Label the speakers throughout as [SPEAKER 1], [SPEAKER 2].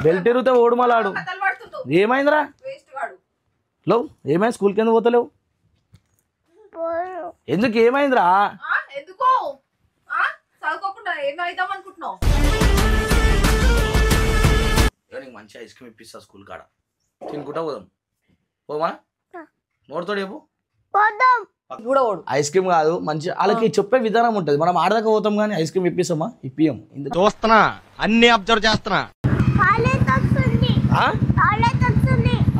[SPEAKER 1] Belt ఎరుగుతే ఓడు మలాడు ఏమైందిరా లో ఏమైంది స్కూల్కి ఎందుకు పోతలేవు ఎందుకు ఏమైందిరా మంచి ఐస్ క్రీమ్ ఇప్పిస్తా స్కూల్ కాడ తినుకుంటా పోదాం పోమా నోడుతోడు చెప్పు ఐస్ క్రీమ్ కాదు మంచి వాళ్ళకి చెప్పే విధానం ఉంటది మనం ఆడదాకా పోతాం కానీ ఐస్ క్రీమ్ ఇప్పిస్తామా ఇప్పియం
[SPEAKER 2] చూస్తున్నా అన్ని అబ్జర్వ్ చేస్తున్నా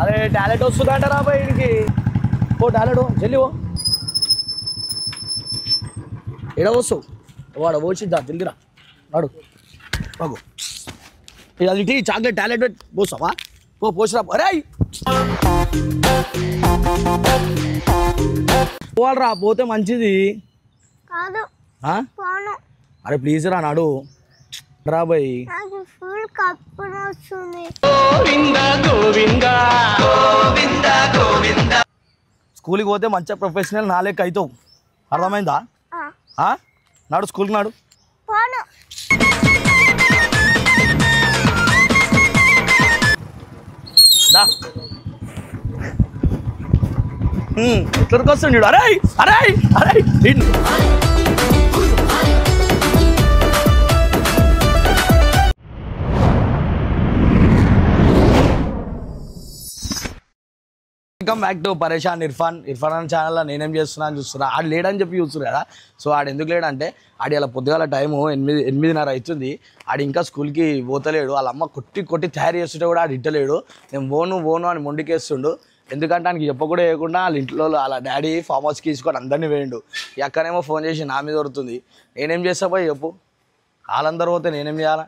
[SPEAKER 1] అరే టాలెంట్ వస్తుందంట రా బయటికి ఓ టాలెంట్ జల్లి ఓ ఎడ వస్తావు వాడు పోసిద్దా తెలియరా వాడు బాగు అది చాక్లెట్ టాలెంట్ పోస్తావా పో పోసిరా అరే పోవాలరా పోతే మంచిది అరే ప్లీజ్ రా నాడు రా బాయ్ స్కూల్కి పోతే మంచిగా ప్రొఫెషనల్ నా లెక్క అవుతావు అర్థమైందా నాడు స్కూల్కి నాడు ఎట్లకి వస్తుండు అరే అరే అరే వెల్కమ్ బ్యాక్ టు పరేషాన్ ఇర్ఫాన్ అనే ఛానల్లో నేనేం చేస్తున్నాను చూస్తున్నా ఆడు లేడని చెప్పి చూస్తున్నారు కదా సో ఆడు ఎందుకు లేడంటే ఆడి అలా పొద్దుగాల టైము 8:30 అవుతుంది ఆడు ఇంకా స్కూల్కి పోతలేడు వాళ్ళ అమ్మ కొట్టి తయారు చేస్తుంటే కూడా ఆడు ఇంటలేడు నేను పోను అని మొండికేస్తుండు ఎందుకంటే ఆయనకి చెప్పకుండా వేయకుండా వాళ్ళ ఇంట్లో వాళ్ళ డాడీ ఫామ్ హౌస్కి తీసుకొని అందరినీ వేయండు ఈ అక్కనేమో ఫోన్ చేసి నా మీద దొరుకుతుంది నేనేం చేస్తా పోయి చెప్పు వాళ్ళందరూ పోతే నేనేం చేయాలా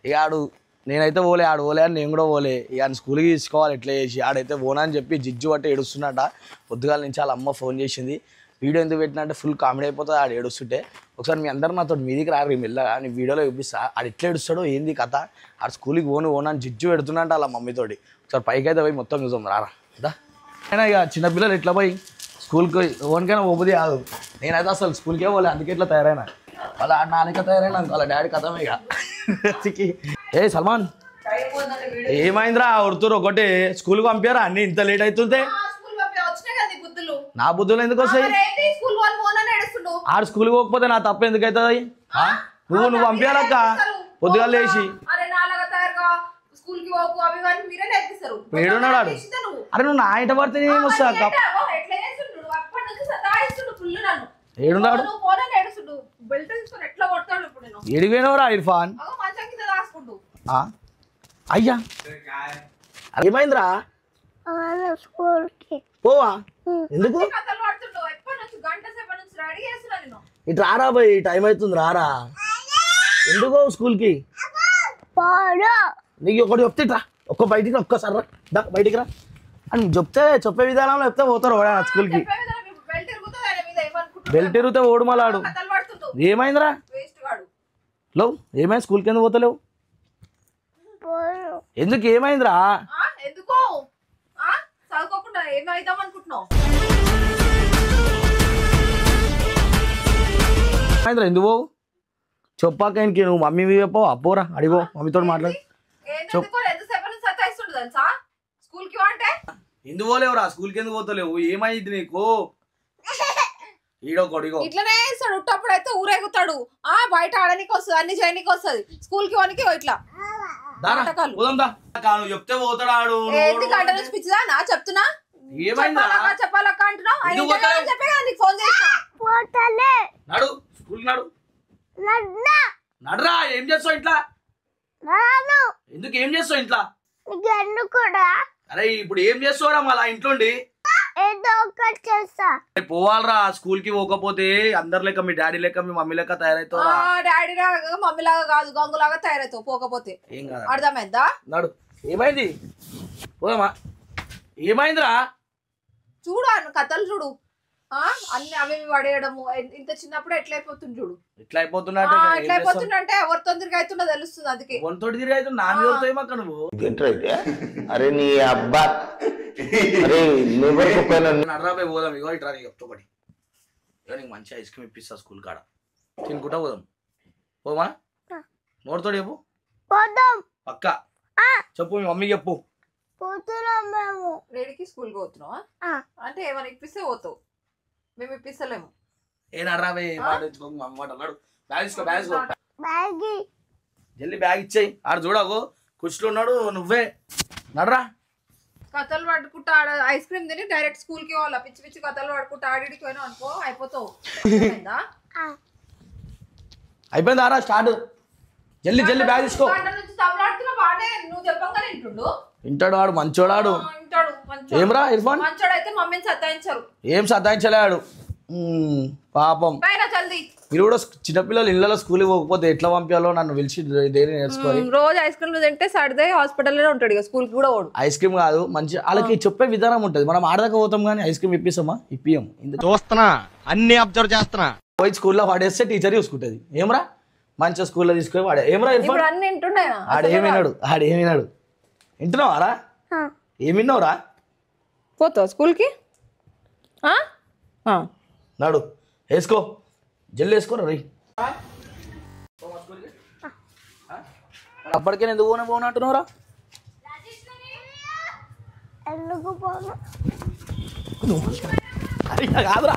[SPEAKER 1] ఇక ఆడు నేనైతే పోలే ఆడు పోలే అని నేను కూడా పోలే ఇక ఆయన స్కూల్కి తీసుకోవాలి ఎట్లా చేసి ఆడైతే పోనా అని చెప్పి జిజ్జు పట్టి ఏడుస్తున్నట పొద్దుగాల నుంచి వాళ్ళ అమ్మ ఫోన్ చేసింది వీడియో ఎందుకు పెట్టినట్టే ఫుల్ కామెడీ అయిపోతుంది ఆడు ఏడుస్తుంటే ఒకసారి మీ అందరూ నాతో మీదికి రారు మెల్లగా నీ వీడియోలో చూపిస్తా ఆడు ఎట్లా ఏడుస్తాడో ఏంది కథ ఆడు స్కూల్కి పోను అని జిజ్జు పెడుతున్నట్ట వాళ్ళ మమ్మీతోటి ఒకసారి పైకి అయితే పోయి మొత్తం చూసాం రారా అయినా ఇక చిన్నపిల్లలు ఎట్లా పోయి స్కూల్కి ఓన్కైనా పోపుది కాదు నేనైతే అసలు స్కూల్కే పోలే అందుకే ఇట్లా తయారైనా వాళ్ళ నాన్నక తయారైనా వాళ్ళ డాడీ కథమే ఇక ఏ సల్మాన్ ఏమైందిరా ఉడుతురు ఒకటి స్కూల్కి పంపారా అన్ని ఇంత లేట్ అవుతుంటే నా బుద్ధులు ఎందుకు వస్తాయి ఆడు స్కూల్కి పోకపోతే నా తప్ప ఎందుకు అవుతుంది నువ్వు పంపించాలక్క పొద్దుగా లేచి ఏడున్నాడు ఆడు అరే నువ్వు నా ఇంట పడితే ఏమొస్తా అక్క ఏడున్నాడు ఏడిపోయినవరా ఇర్ఫాన్ అయ్యా ఏమైందిరా పోవా ఎందుకు ఇటు రారా పోయి టైం అవుతుంది రారా ఎందుకు స్కూల్కి నీకు ఒకటి చెప్తే రా ఒక్క బయటికి ఒక్కసారి రా బయటికి రా అని చెప్పే విధానంలో చెప్తే పోతారు స్కూల్కి బెల్ట్ ఎరుగుతే ఓడు మలాడు ఏమైందిరా లో ఏమైంది స్కూల్కి ఎందుకు పోతలేవు ఎందుకు ఏమైందిరా ఎందుకు చెప్పాక ఇంక నువ్వు మమ్మీ చెప్పవు అప్పోరా అడిగో మమ్మీతో మాట్లాడు ఎందుకు పోలేవురా స్కూల్కి ఎందుకు పోతలేవు ఏమైంది నీకు
[SPEAKER 3] ఇట్లనే వేస్తాడు ఉట్టప్పుడు అయితే ఊరేగుతాడు బయట ఆడనికి వస్తుంది అన్ని చేయడానికి వస్తుంది స్కూల్ కి వానికి ఇట్లా
[SPEAKER 1] చెప్తే పోతాడు
[SPEAKER 3] గంట నుంచి పిచ్చిదా నా చెప్తున్నా చెప్పాలక్క అంటున్నావు ఫోన్
[SPEAKER 1] నడురా ఏం చేస్తావు ఇంట్లో ఎందుకు ఏం చేస్తావు ఇంట్లో అరే ఇప్పుడు ఏం చేస్తావురా మళ్ళా ఇంట్లో పోవాలరా స్కూల్ కి పోకపోతే అందరి లెక్క మీ డాడీ లెక్క మీ మమ్మీ లెక్క తయారవుతావు
[SPEAKER 3] డాడీ లాగా మమ్మీ లాగా కాదు గంగు లాగా తయారవుతావు పోకపోతే అర్థమైందా
[SPEAKER 1] నాడు ఏమైంది పోదామా ఏమైందిరా
[SPEAKER 3] చూడు కథలు చూడు అన్ని అవి పడేయడము ఇంత చిన్నప్పుడు ఎట్లయిపోతుంది చూడు ఎట్లయిపోతుందంటే ఎవరి తొందరగా అవుతుందో తెలుస్తుంది అందుకే
[SPEAKER 2] అరే నీ అబ్బా
[SPEAKER 1] పోదాం ఇగో ఇట్రా ఒకటి నీకు మంచి ఐస్ క్రీమ్ ఇప్పిస్తా స్కూల్ కాడ తినుకుంటా పోదాం పోమా నోడుతోడు చెప్పు పక్క చెప్పు మీ మమ్మీకి చెప్పు.
[SPEAKER 3] రేడికి స్కూల్కి పోతున్నావా అంటే ఏమైనా ఇప్పిస్తే పోతావు, మేము ఇప్పిస్తలేము.
[SPEAKER 1] ఏ నడరా మాట అన్నాడు. బ్యాగ్ తీసుకో, బ్యాగ్ తీసుకో, జల్దీ బ్యాగ్ ఇచ్చేయి. ఆడు చూడకు కుర్చీలో ఉన్నాడు, నువ్వే నడరా.
[SPEAKER 3] కథలు పడుకుంటా ఆడ ఐస్ క్రీమ్ తిని డైరెక్ట్ స్కూల్ కి పోవాలా? పిచ్చి పిచ్చి కథలు పడుకుంటా ఆడికి పోయినా అనుకో అయిపోతావు.
[SPEAKER 1] అయిపోయింది ఆరా స్టార్ట్. జల్దీ జల్దీ బ్యాగ్ తీసుకో.
[SPEAKER 3] నువ్వు చెప్పంగానే వింటుండు.
[SPEAKER 1] వింటాడు వాడు, మంచోడాడు. ఏమ్రా ఇర్ఫాన్?
[SPEAKER 3] మంచోడైతే మమ్మీని సతాయించారు.
[SPEAKER 1] ఏం సతాయించలేడు పాపం. మీరు కూడా చిన్నపిల్లలు ఇళ్ళలో స్కూల్కి పోకపోతే ఎట్లా పంపించాలో నన్ను పిలిచి డైలీ నేర్చుకోవాలి.
[SPEAKER 3] రోజు ఐస్ క్రీమ్ తింటే సర్దే హాస్పిటల్లోనే ఉంటాడు ఇక, స్కూల్ కూడా పోడు.
[SPEAKER 1] ఐస్ క్రీమ్ కాదు, మంచి వాళ్ళకి చెప్పే విధానం ఉంటుంది. మనం ఆడదాకా పోతాం కానీ ఐస్ క్రీమ్ ఇప్పిస్తామా? ఇప్పియం.
[SPEAKER 2] చూస్తున్నా, అన్ని అబ్జర్వ్ చేస్తున్నా.
[SPEAKER 1] పోయి స్కూల్లో వాడేస్తే టీచర్ చూసుకుంటది. ఏమరా మంచిగా స్కూల్లో తీసుకొని వాడే. ఏమరా ఆడేమినాడు, ఆడేమినాడు వింటున్నావారా? ఏమి విన్నావురా?
[SPEAKER 3] పోతావు స్కూల్కి?
[SPEAKER 1] నాడు వేసుకో, జల్లు వేసుకోరా రై. అప్పటికే ఎందుకు పోనంటున్నావురా? కాదురా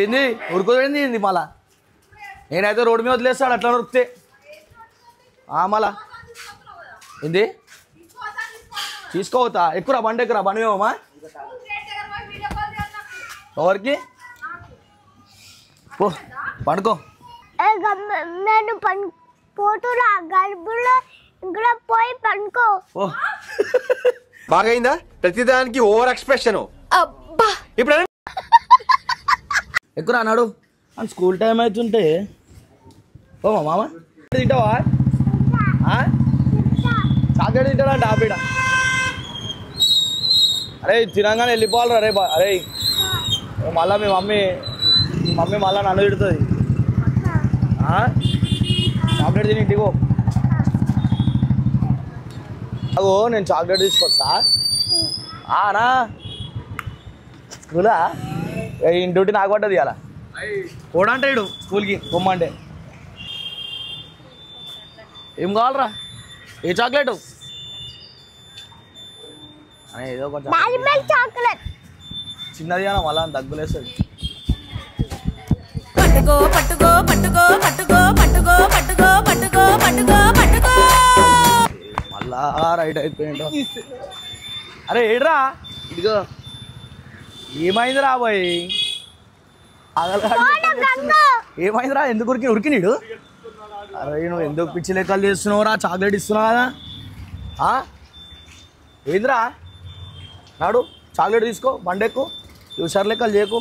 [SPEAKER 1] ఏంది ఉరుకుపోయింది ఏంది మళ్ళా? నేనైతే రోడ్డు మీద వదిలేస్తాడు అట్లా ఉరికితే. మళ్ళా ఏంది తీసుకోవతా? ఎక్కురా బండి, ఎక్కురా బండి ఏమమ్మా. ఎవరికి పో పండుకో.
[SPEAKER 4] నేను పోతున్నా గర్భంలో ఇంకా పోయి పండుకో.
[SPEAKER 2] బాగైందా? ప్రతిదానికి ఓవర్ ఎక్స్ప్రెషన్. ఇప్పుడు
[SPEAKER 1] ఎక్కురా అన్నాడు. అని స్కూల్ టైం అవుతుంటే ఓమా మామ తింటావా? చాక్లెట్ తింటాడంట ఆపిడ. అరే తినగానే వెళ్ళిపోవాలరా రే. అరే మళ్ళా మీ మమ్మీ మళ్ళా నన్ను తిడుతుంది. చాక్లెట్ తిని ఇంటికో. అగో నేను చాక్లెట్ తీసుకొస్తా నా స్కూలా. ఇంటి నాకు పడ్డది అలా పోడంటాడు స్కూల్కి పొమ్మంటే. ఏం కావాలరా? ఏ చాక్లెట్? ఏదో కొంచెం చిన్నది అన్న మళ్ళా దగ్గులేస్తుంది. మళ్ళా రైట్ అయిపోయిండు. అరే ఏడ్రా ఇదిగో. ఏమైంది రా బాయ్? ఏమైందిరా? ఎందుకు ఉరికినీడు? అరే నువ్వు ఎందుకు పిచ్చి లెక్కలు చేస్తున్నావురా? చాక్లెట్ ఇస్తున్నావు కదా. ఏందిరా నాడు? చాక్లెట్ తీసుకో, బండెక్కు, చూసారు లెక్కలు చేయకు.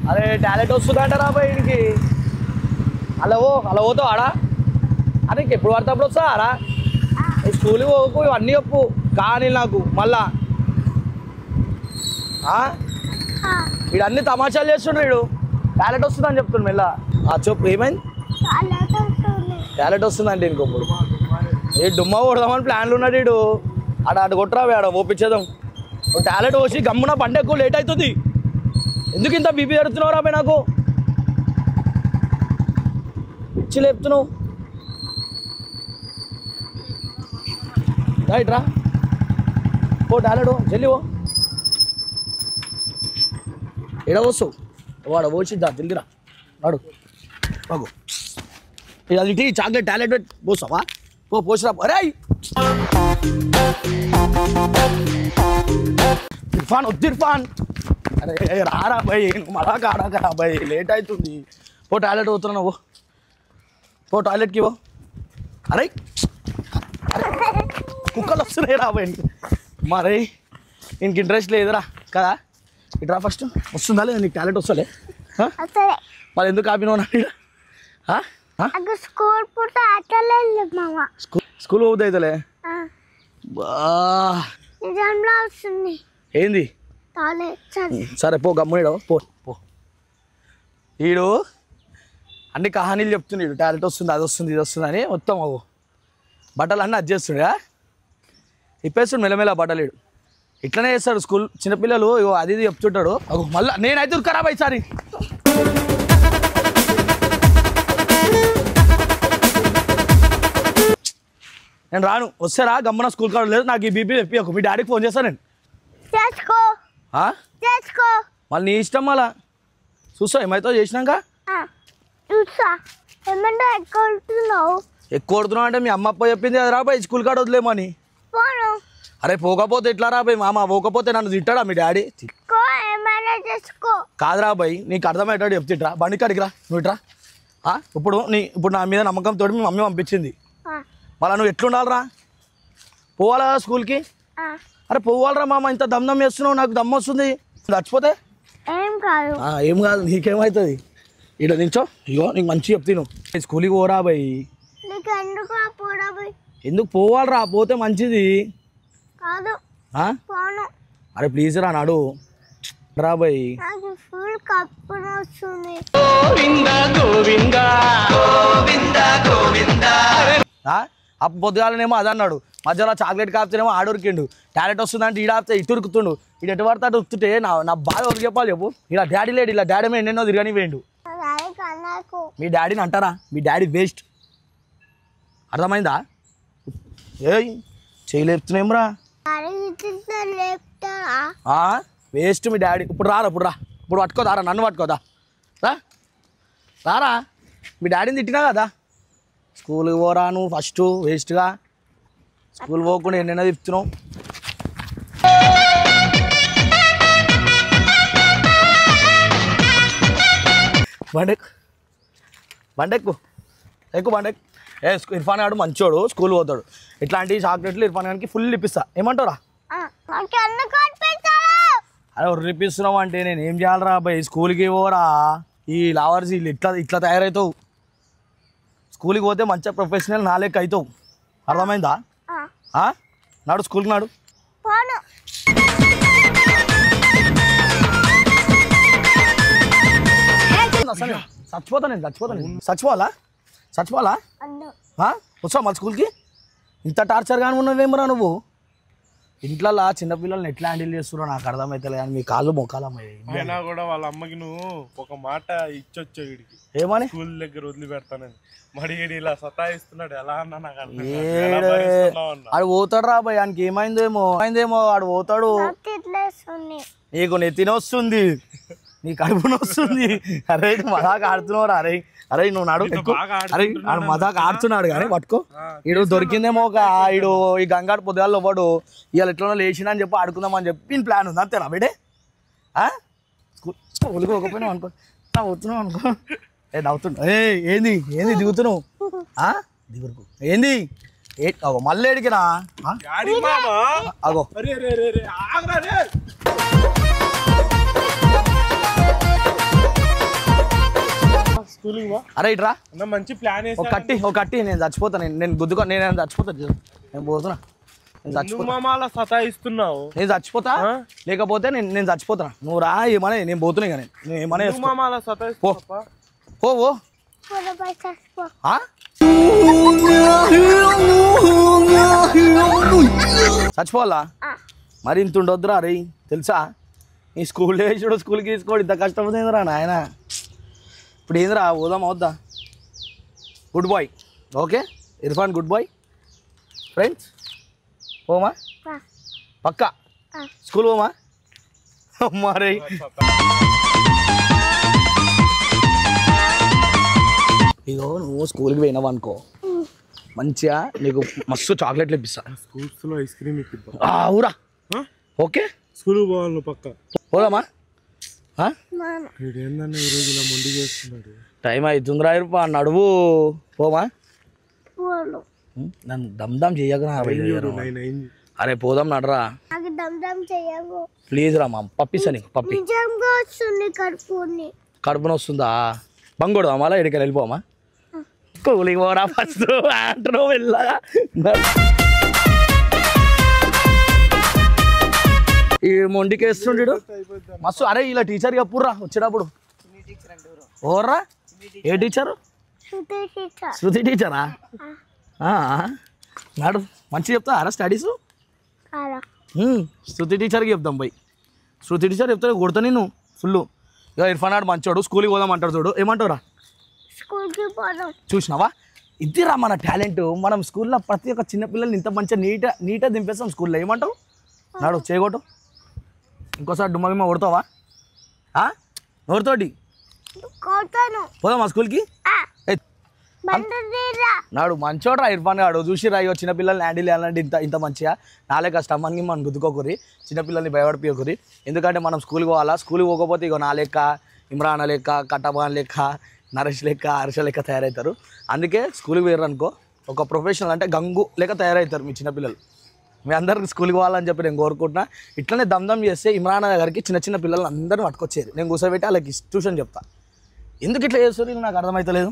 [SPEAKER 1] అరే టాలెంట్ వస్తుందంటారా బాయ్ ఇంటికి? అలా పోతావు ఆడా? అరే ఎప్పుడు పడితే అప్పుడు వస్తా ఆడా? స్కూల్కి పోకు, అన్నీ చెప్పు కానీ నాకు మళ్ళా. వీడు అన్ని తమాషాలు చేస్తుండ్రు. వీడు టాలెంట్ వస్తుందని చెప్తుండు మెల్ల. చెప్పు ఏమైంది? టాలెంట్ వస్తుందంటే ఇంకొప్పుడు ఏ డుమ్మా కొడదామని ప్లాన్లు ఉన్నాడు వీడు. అటు కొట్టరా ఆడ ఓపించేద్దాం. టాలెంట్ వచ్చి గమ్మున బండి ఎక్కువ లేట్ అవుతుంది. ఎందుకు ఇంత బీపీ జరుగుతున్నావు రా నాకు? పిచ్చి లేపుతున్నావు. రైట్ రా పో టాలెంట్ జల్లి పో. ఎడ వస్తావు వాడు పోసిద్దా తిరిగిరా వాడు బాగు. అది టీ చాక్లెట్ టాలెంట్ పోస్తావా? పోసిరా. అరే ఇర్ఫాన్ వద్దు ఇర్ఫాన్. అరే రారా భయ్, నువ్వు మళ్ళా కాడా భయ్, లేట్ అవుతుంది. పో టాయిలెట్ పోతున్నా నువ్వు. పో టాయిలెట్కి పో. అరే కుక్కలు వస్తున్నాయి రా భయ్. మరే ఇంక ఇంట్రెస్ట్ లేదురా కదా. ఇట్రా ఫస్ట్. వస్తుందా లేదా నీకు టాయిలెట్? వస్తలే మరి ఎందుకు ఆపినావు? స్కూల్ పోతే అవుతలే. ఏంది? సరే పో గమ్ముడు పో పో. వీడు అన్ని కహానీలు చెప్తున్నాడు. టాయిలెట్ వస్తుంది, అది వస్తుంది, ఇది వస్తుంది అని మొత్తం బట్టలు అన్నీ అది చేస్తుండే. ఇప్పేస్తుండు మెల్లమెల్ల బట్టలేడు. ఇట్లనే చేస్తాడు స్కూల్ చిన్నపిల్లలు ఇగో అది ఇది చెప్తుంటాడు మళ్ళీ నేనైతే ఖరాబ్ అయ్యి సారి నేను రాను వస్తారా గమ్మన స్కూల్ కాడ లేదు నాకు ఈ బీపీ చెప్పి మీ డాడీకి ఫోన్ చేస్తాను నేను మళ్ళీ నీ ఇష్టం మళ్ళా చూస్తా ఏమైతే చేసినాక ఎక్కువ కొడుతున్నావు అంటే మీ అమ్మ అప్ప చెప్పింది అది రాబాయి స్కూల్ కాడ వదిలేమని అరే పోకపోతే ఎట్లా రాబాయి మామ పోకపోతే నన్ను తిట్టాడా మీ డాడీ కాదురా బాయ్ నీకు అర్థమయ్యేటాడు చెప్తిట్రా బండి కాడికి రా నువ్వు ఇట్రా ఇప్పుడు నా మీద నమ్మకంతో మీ మమ్మీ పంపించింది మళ్ళీ నువ్వు ఎట్లుండాలరా పోవాలా స్కూల్కి అరే పోవాలరా మామ ఇంత దమ్ చేస్తున్నావు నాకు దమ్ వస్తుంది చచ్చిపోతే ఏం కాదు నీకేమవుతుంది ఇట్లా నించో ఇగో నీకు మంచి చెప్తాను స్కూల్కి పోరా బాయ్ ఎందుకు పోవాలరా పోతే మంచిది అరే ప్లీజ్ రా నాడు రా బాయ్ అప్పు పొద్దుగాలనేమో అది అన్నాడు మధ్యలో చాక్లెట్ కాపుతేనేమో ఆడొరికిండు టాలెంట్ వస్తుందంటే ఈడ ఆపితే ఇటు ఉరుకుతుండు ఇటు ఎటు పడితే అటు ఉరుకుతుంటే నా బాధ ఎవరికి చెప్పాలి చెప్పు ఇలా డాడీ లేడు ఇలా డాడీ మీద ఎన్నెన్నో తిరగని వేయండు మీ డాడీని అంటారా మీ డాడీ వేస్ట్ అర్థమైందా ఏయ్ చేయలేపుతున్నాం రా వేస్ట్ మీ డాడీ ఇప్పుడు రారా ఇప్పుడు పట్టుకోదారా నన్ను పట్టుకోదా రారా మీ డాడీని తిట్టినా కదా స్కూల్కి పోరా నువ్వు ఫస్ట్ వేస్ట్గా స్కూల్ పోకుండా ఎన్నైనా తిప్పుతున్నావు బండెక్కు ఇర్ఫాన్ గారు మంచోడు స్కూల్ పోతాడు ఇట్లాంటి చాక్లెట్లు ఇర్ఫాన్ గారికి ఫుల్ ఇప్పిస్తా ఏమంటారా అరే రిపిస్తున్నావు అంటే నేను ఏం చేయాలరా బాయ్ స్కూల్కి పోరా ఈ లవర్స్ వీళ్ళు ఇట్లా తయారవుతావు స్కూల్కి పోతే మంచిగా ప్రొఫెషనల్ నా లెక్క అవుతావు అర్థమైందా నాడు స్కూల్కి నాడు చచ్చిపోవాలా వచ్చావు మళ్ళీ స్కూల్కి ఇంత టార్చర్ కానీ ఉన్నవేమరా నువ్వు ఇంట్లో చిన్నపిల్లల్ని ఎట్లా హ్యాండిల్ చేస్తున్నావు నాకు అర్థమైతలే కానీ మీ కాళ్ళు మొక్కాలమ్మా
[SPEAKER 5] కూడా వాళ్ళ అమ్మకి నువ్వు ఒక మాట ఇచ్చొచ్చావు వీడికి
[SPEAKER 1] ఏమని
[SPEAKER 5] స్కూల్ దగ్గర వదిలిపెడతానని మరి ఇలా సతాయిస్తున్నాడు ఎలా అన్నా నాకు
[SPEAKER 1] ఆడు పోతాడు రా భయ్ ఆయనకి ఏమైందేమో ఆడు పోతాడు నీకు నెత్తిన వస్తుంది నీ కడుపున వస్తుంది అరే మదాకా ఆడుతున్నావు రా అరే నువ్వు నాడు అరే మదాకా ఆడుతున్నాడు కానీ పట్టుకో ఈడు దొరికిందేమో ఈడు ఈ గంగాడు పొద్దుగాల్లో వాడు ఇవాళ ఎట్లా లేచినా అని చెప్పి ఆడుకుందామని చెప్పి ప్లాన్ ఉంది అంతేనా బిడే స్కూల్కి పోకపోయినావు అనుకో పోతున్నావు అనుకో నవ్వుతున్నా ఏంది దిగుతున్నావు దిగురుకు ఏంది అగో మళ్ళీ ఎడికిరా అగో అరే ఇట్రా
[SPEAKER 5] మంచి ప్లాన్
[SPEAKER 1] ఒక కట్టి నేను చచ్చిపోతాను నేను గుద్దుకో నేను చచ్చిపోతాను నేను పోతున్నా
[SPEAKER 5] సతాయిస్తున్నావు
[SPEAKER 1] నేను చచ్చిపోతా లేకపోతే నేను చచ్చిపోతున్నా నువ్వు రా ఏమనే నేను పోతున్నా కానీ నేను ఏమనే ఓ చచ్చిపోవాలా మరి ఇంత ఉండొద్దురా రే తెలుసా ఈ స్కూల్ వేసాడు స్కూల్కి తీసుకోడు ఇంత కష్టమైందిరా నాయన ఇప్పుడు ఏందిరా పోదాం అవుద్దా good bye okay Irfan good bye friends పోమా పక్కా స్కూల్ పోమా అమ్మారే ఇగో నువ్వు స్కూల్కి పోయినావు అనుకో మంచిగా నీకు మస్తు చాక్లెట్లు ఇప్పిస్తా
[SPEAKER 5] స్కూల్స్లో ఐస్ క్రీమ్ ఇప్పిస్తా
[SPEAKER 1] ఊరా ఓకే
[SPEAKER 5] స్కూల్ పోవాలి పక్క
[SPEAKER 1] పోదామా
[SPEAKER 5] ఏందన్నా ఈరోజు ఇలా మొండి చేస్తున్నాడు
[SPEAKER 1] టైం అవుతుందిరా ఇరుపా నడువు పోమా నన్ను దమ్ చేయకరా అరే పోదాం నడరా ప్లీజ్ రా మా పప్పిస్తా నీకు పప్పి కడుపున వస్తుందా బంగోడు మళ్ళీ ఇక్కడికి వెళ్ళిపోమా స్కూల్కి పోరా ఫస్ట్ అంటున్నావు వెళ్ళగా ఈ మొండికి వేస్తుంటాడు మస్తు అరే ఇలా టీచర్ చెప్పుర్రా వచ్చేటప్పుడు ఓర్రా ఏ టీచరు శృతి టీచరా నాడు మంచిగా చెప్తా అరా స్టడీస్ శృతి టీచర్కి చెప్తాం పోయి. శృతి టీచర్ చెప్తే కొడతా నేను ఫుల్. ఇక ఇర్ఫాన్ ఆడు మంచోడు, స్కూల్కి పోదాం అంటాడు చూడు, ఏమంటావురా?
[SPEAKER 4] స్కూల్కి పోదాం.
[SPEAKER 1] చూసినావా, ఇదిరా మన టాలెంట్. మనం స్కూల్లో ప్రతి ఒక్క చిన్నపిల్లల్ని ఇంత మంచిగా నీట్గా దింపేస్తాం స్కూల్లో. ఏమంటావు? నాడు చేయగొట్టు. ఇంకోసారి డుమ్మగిమ్మ కొడతావా? నోరుతోటి పోదాం మా స్కూల్కి. నాడు మంచోడ్రా ఇర్ఫాన్ గాడు. చూసిరా, ఇగో చిన్నపిల్లల్ని హ్యాండిల్ చేయాలంటే ఇంత మంచిగా నాలే కష్టం అని మనం గుద్దుకోకూరి, చిన్నపిల్లల్ని భయపడిపోకూరి. ఎందుకంటే మనం స్కూల్కి పోవాలా. స్కూల్కి పోకపోతే ఇగో నా లెక్క, ఇమ్రాన్ లెక్క, కట్టబాన్ లెక్క, నరేష్ లెక్క, హర్ష లెక్క తయారవుతారు. అందుకే స్కూల్కి పోయారు అనుకో, ఒక ప్రొఫెషనల్ అంటే గంగు లెక్క తయారవుతారు మీ చిన్నపిల్లలు. మీ అందరికి స్కూల్కి పోవాలని చెప్పి నేను కోరుకుంటున్నా. ఇట్లనే దమ్దమ్ చేస్తే ఇమ్రాన్ గారికి చిన్న పిల్లలు అందరిని పట్టుకొచ్చేది. నేను కూర్చోబెట్టి వాళ్ళకి ట్యూషన్ చెప్తా. ఎందుకు ఇట్లా చేస్తారు నాకు అర్థమవుతలేదు.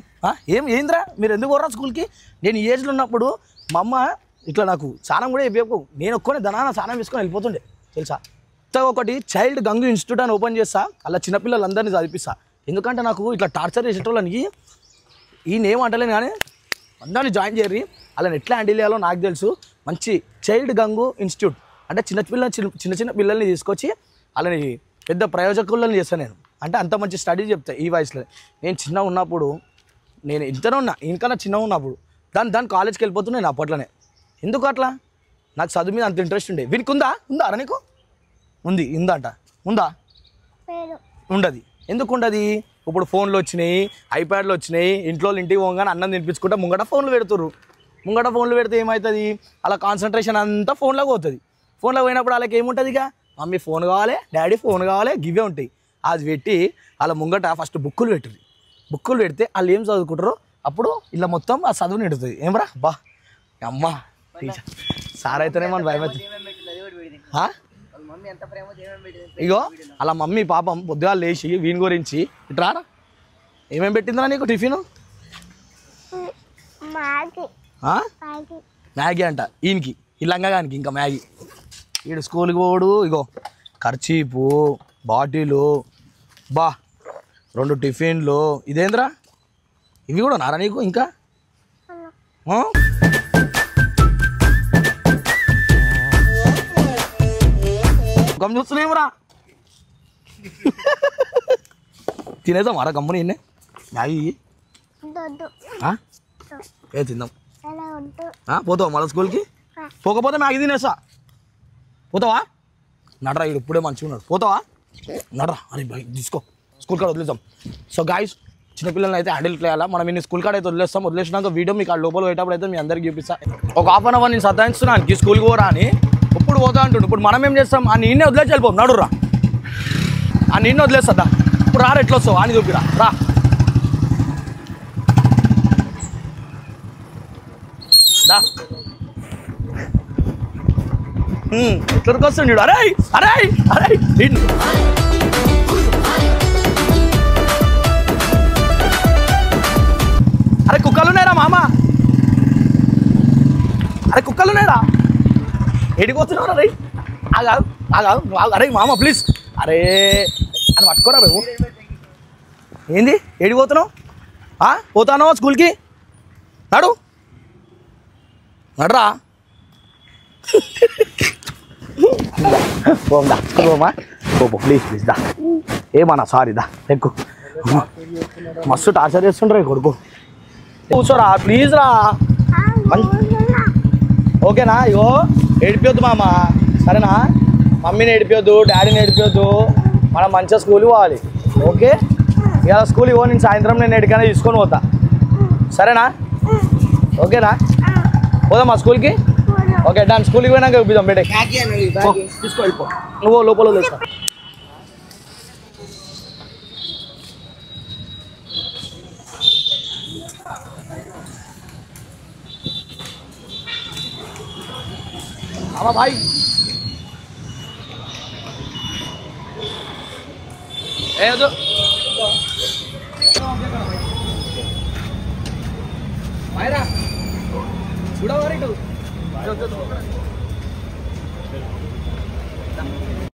[SPEAKER 1] ఏంద్రా మీరు ఎందుకు పోరా స్కూల్కి? నేను ఈ ఏజ్లో ఉన్నప్పుడు మా అమ్మ ఇట్లా నాకు స్నానం కూడా చెప్పు, నేను ఒక్కనే ధనాన స్నానం వేసుకొని వెళ్ళిపోతుండే తెలుసా. ఒకటి చైల్డ్ గంగు ఇన్స్టిట్యూట్ అని ఓపెన్ చేస్తా, అలా చిన్నపిల్లలందరినీ చదివిస్తా. ఎందుకంటే నాకు ఇట్లా టార్చర్ చేసేటోళ్ళకి ఈయన ఏమంటలేను కానీ అందరినీ జాయిన్ చేయరు. వాళ్ళని ఎట్లా హ్యాండిల్ చేయాలో నాకు తెలుసు. మంచి చైల్డ్ గంగు ఇన్స్టిట్యూట్ అంటే చిన్న పిల్లల్ని తీసుకొచ్చి వాళ్ళని పెద్ద ప్రయోజకులను చేస్తాను నేను. అంటే అంత మంచి స్టడీ చెప్తాయి ఈ వయసులో. నేను చిన్న ఉన్నప్పుడు, నేను ఇంతనే ఉన్నా, ఇంకన్నా చిన్న ఉన్నప్పుడు దాని కాలేజ్కి వెళ్ళిపోతున్నాను అప్పట్లోనే. ఎందుకు అట్లా? నాకు చదువు మీద అంత ఇంట్రెస్ట్ ఉండే. వీనికి ఉందా అరా నీకు? ఉందంట. ఉందా? ఉండదు. ఎందుకు ఉండదు? ఇప్పుడు ఫోన్లు వచ్చినాయి, ఐప్యాడ్లు వచ్చినాయి. ఇంటికి పోగానే అన్నం తినిపించుకుంటే ముంగట ఫోన్లు పెడుతుర్రు. ముంగట ఫోన్లు పెడితే ఏమవుతుంది? అలా కాన్సన్ట్రేషన్ అంతా ఫోన్లోకి పోతుంది. ఫోన్లో పోయినప్పుడు వాళ్ళకి ఏముంటుంది? ఇక మమ్మీ ఫోన్ కావాలి, డాడీ ఫోన్ కావాలి, గివే ఉంటాయి. అది పెట్టి వాళ్ళ ముంగట ఫస్ట్ బుక్కులు పెట్టుర్రు. బుక్కులు పెడితే వాళ్ళు ఏం చదువుకుంటారో అప్పుడు ఇలా మొత్తం ఆ చదువు నిడుతుంది. ఏమరా బా అమ్మ టీచర్ సార్ అయితేనే మన భయం అవుతుంది. ఇగో అలా మమ్మీ పాపం పొద్దుగా లేచి వీని గురించి ఇట్రా ఏమేమి పెట్టిందిరా నీకు టిఫిన్? మ్యాగీ అంట ఈయనకి, ఈ లంగానికి ఇంకా మ్యాగీ. ఈడు స్కూల్కి పోడు. ఇగో ఖర్చీపు, బాటిలు, బా 2 టిఫిన్లు. ఇదేంద్రా? ఇవి కూడా నారా నీకు ఇంకా? గమ్ చూస్తున్నాయేమరా? తినేద్దాం అరా గమ్ముని ఇన్నే మ్యాగీ. ఏ తిందాం. పోతావా మళ్ళీ స్కూల్కి? పోకపోతే మ్యాగీ తినేస్తా. పోతావా? నడరా, ఇడు ఇప్పుడే మంచిగా ఉన్నాడు. పోతావా? నడరా. అరే బై తీసుకో, స్కూల్ కాడ వదిలేస్తాం. సో గాయస్, చిన్నపిల్లల్ని అయితే హ్యాండిల్ చేయాలా. మనం ఇన్ని స్కూల్ కాడ అయితే వదిలేసినాక వీడియో మీకు ఆ లోపల పోయేటప్పుడు అయితే మీ అందరికి చూపిస్తా. ఒక ½ అవర్ నేను సతాయిస్తున్నాను స్కూల్కి పోరా అని. ఇప్పుడు పోతా అంటుండు. ఇప్పుడు మనం ఏం చేస్తాం? ఆ నిన్నే వదిలేసి వెళ్ళిపోం. నడురా, ఆ నిన్నే వదిలేస్తుందా? ఇప్పుడు రారు, ఎట్లా వస్తావు అని చూపిరా. రా ఎట్లకి వస్తుండు. అరే అరే అరే అరే కుక్కలున్నాయిరా మామ. అరే కుక్కలున్నాయిరా. ఎడికి వస్తున్నావురా? రే ఆగాదు ఆగాదు. అరే మామ ప్లీజ్. అరే అని పట్టుకోరా బాబు. ఏంది ఎడికి పోతున్నావు? పోతానో స్కూల్కి? నడు నడరా. పోమా పోమా పో ప్లీజ్ దా. ఏమన్నా సారీ దా ఎక్కువ. మస్తు టార్చర్ చేస్తుండ్రా కొడుకు. కూర్చోరా ప్లీజ్ రా. ఓకేనా? ఇగో ఏడిపోద్దు మామ, సరేనా? మమ్మీని ఏడిపోద్దు, డాడీని ఏడిపోద్దు. మనం మంచిగా స్కూల్కి పోవాలి. ఓకే? ఇలా స్కూల్కి పో. నేను సాయంత్రం నేను ఎడికైనా తీసుకొని పోతా, సరేనా? ఓకేనా? పోదాం మా స్కూల్కి. Okay done. స్కూల్కి పోయినాక చూపిద్దాం. బేటే తీసుకో, వెళ్ళిపో. నువ్వు లోపల వదిలేస్తా. అమ్మా భాయ్ ఏదో भाईरा छुड़ा वारी तो